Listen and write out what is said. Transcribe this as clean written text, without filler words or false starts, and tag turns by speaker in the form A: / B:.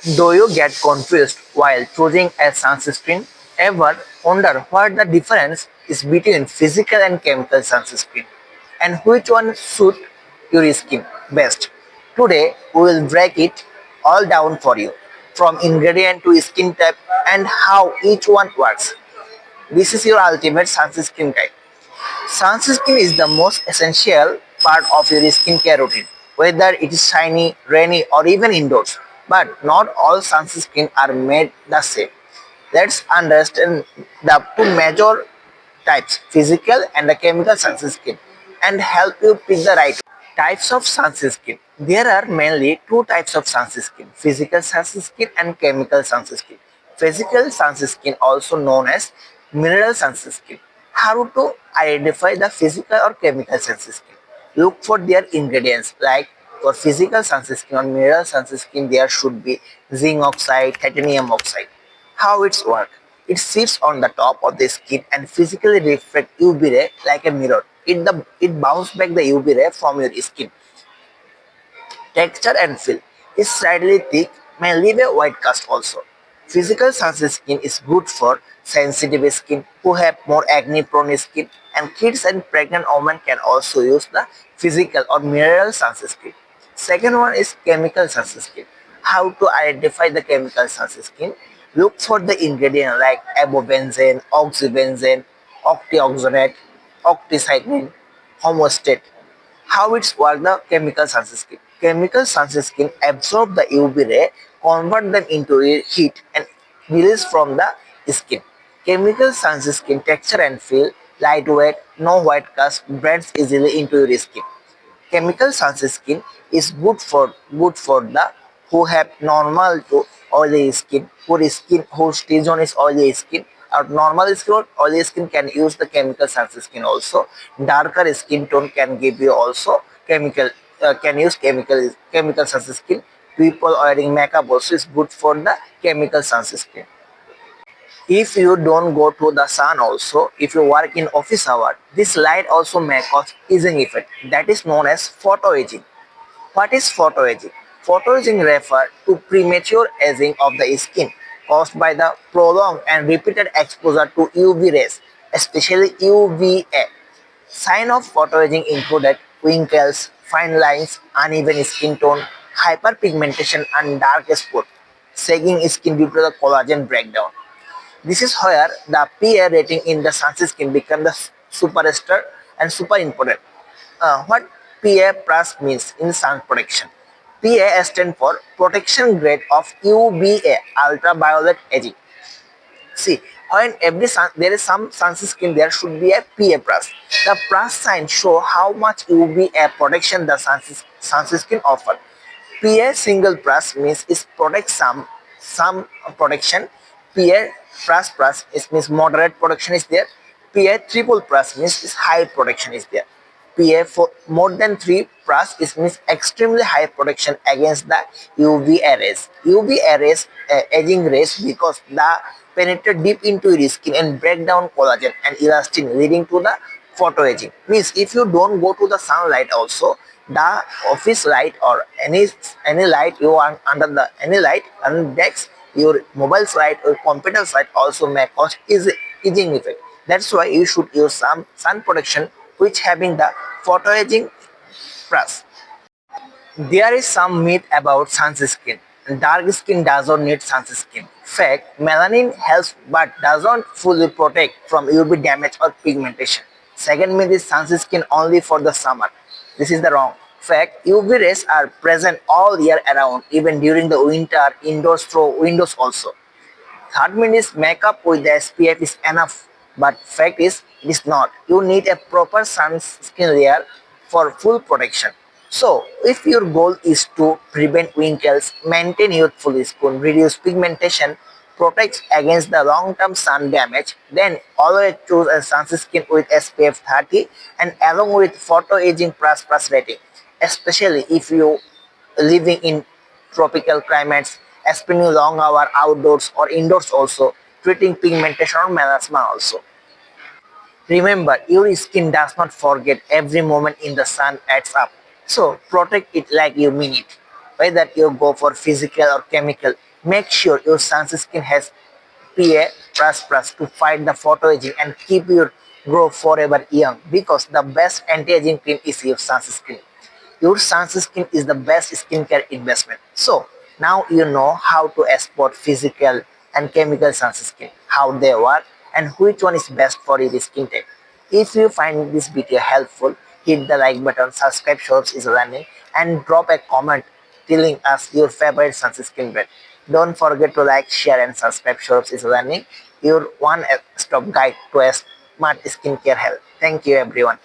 A: Do you get confused while choosing a sunscreen? Ever wonder what the difference is between physical and chemical sunscreen and which one suit your skin best? Today we will break it all down for you from ingredient to skin type and how each one works. This is your ultimate sunscreen guide. Sunscreen is the most essential part of your skincare routine, whether it is shiny, rainy, or even indoors. But not all sunscreen are made the same. Let's understand the two major types, physical and the chemical sunscreen, and help you pick the right one. Types of sunscreen. There are mainly two types of sunscreen, physical sunscreen and chemical sunscreen. Physical sunscreen, also known as mineral sunscreen. How to identify the physical or chemical sunscreen? Look for their ingredients, like for physical sunscreen or mineral sunscreen there should be zinc oxide, titanium oxide. How it's work? It sits on the top of the skin and physically reflects UV ray like a mirror. It bounces back the UV ray from your skin. Texture and feel is slightly thick, may leave a white cast also. Physical sunscreen is good for sensitive skin who have more acne prone skin, and kids and pregnant women can also use the physical or mineral sunscreen. Second one is chemical sunscreen. How to identify the chemical sunscreen? Look for the ingredient like avobenzene, oxybenzene, octioxonate, octicycline, homostate. How it's work the chemical sunscreen? Chemical sunscreen absorb the UV ray, convert them into heat and release from the skin. Chemical sunscreen texture and feel lightweight, no white cast, blends easily into your skin. Chemical sunscreen is good for the who have normal to oily skin, whose T-zone is oily skin, or normal skin or oily skin can use the chemical sunscreen also. Darker skin tone can give you also can use chemical sunscreen. People wearing makeup also is good for the chemical sunscreen. If you don't go to the sun also, if you work in office hour, this light also may cause aging effect that is known as photoaging. What is photoaging? Photoaging refers to premature aging of the skin caused by the prolonged and repeated exposure to UV rays, especially UVA. Signs of photoaging included wrinkles, fine lines, uneven skin tone, hyperpigmentation, and dark spot, sagging skin due to the collagen breakdown. This is where the PA rating in the sunscreen becomes the superstar and super important. What PA plus means in sun protection? PA stands for protection grade of UVA, ultraviolet aging. See, when every sun there is some sunscreen, there should be a PA plus. The plus sign show how much UVA protection the sunscreen offer. PA single plus means is protect some protection. PA plus plus is means moderate protection is there. PA triple plus means is high protection is there. PA for more than 3 plus is means extremely high protection against the UV rays. UV rays aging rays because the penetrate deep into your skin and break down collagen and elastin leading to the photoaging. Means if you don't go to the sunlight also, the office light or any light you are under the any light and desk, your mobile's light or computer's light also may cause aging effect. That's why you should use some sun protection which having the photoaging plus. There is some myth about sunscreen. Dark skin doesn't need sunscreen. Fact, melanin helps but doesn't fully protect from UV damage or pigmentation. Second myth is sunscreen only for the summer. This is the wrong. Fact, UV rays are present all year around, even during the winter, indoors through windows also. Third myth is makeup with the SPF is enough, but fact is it is not. You need a proper sunscreen layer for full protection. So, if your goal is to prevent wrinkles, maintain youthful skin, reduce pigmentation, protect against the long-term sun damage, then always choose a sunscreen with SPF 30 and along with photo aging plus rating, especially if you living in tropical climates, spending long hour outdoors or indoors also, treating pigmentation or melasma also. Remember, your skin does not forget every moment in the sun adds up. So protect it like you mean it. Whether you go for physical or chemical, Make sure your sunscreen has PA++ to fight the photoaging and keep your grow forever young, because the best anti-aging cream is your sunscreen. Your sunscreen is the best skincare investment. So now you know how to spot physical and chemical sunscreen, how they work, and which one is best for your skin type. If you find this video helpful, hit the like button, subscribe Sourav is learning, and drop a comment telling us your favorite sunscreen brand. Don't forget to like, share, and subscribe Sourav is learning, your one-stop guide to a smart skincare health. Thank you, everyone.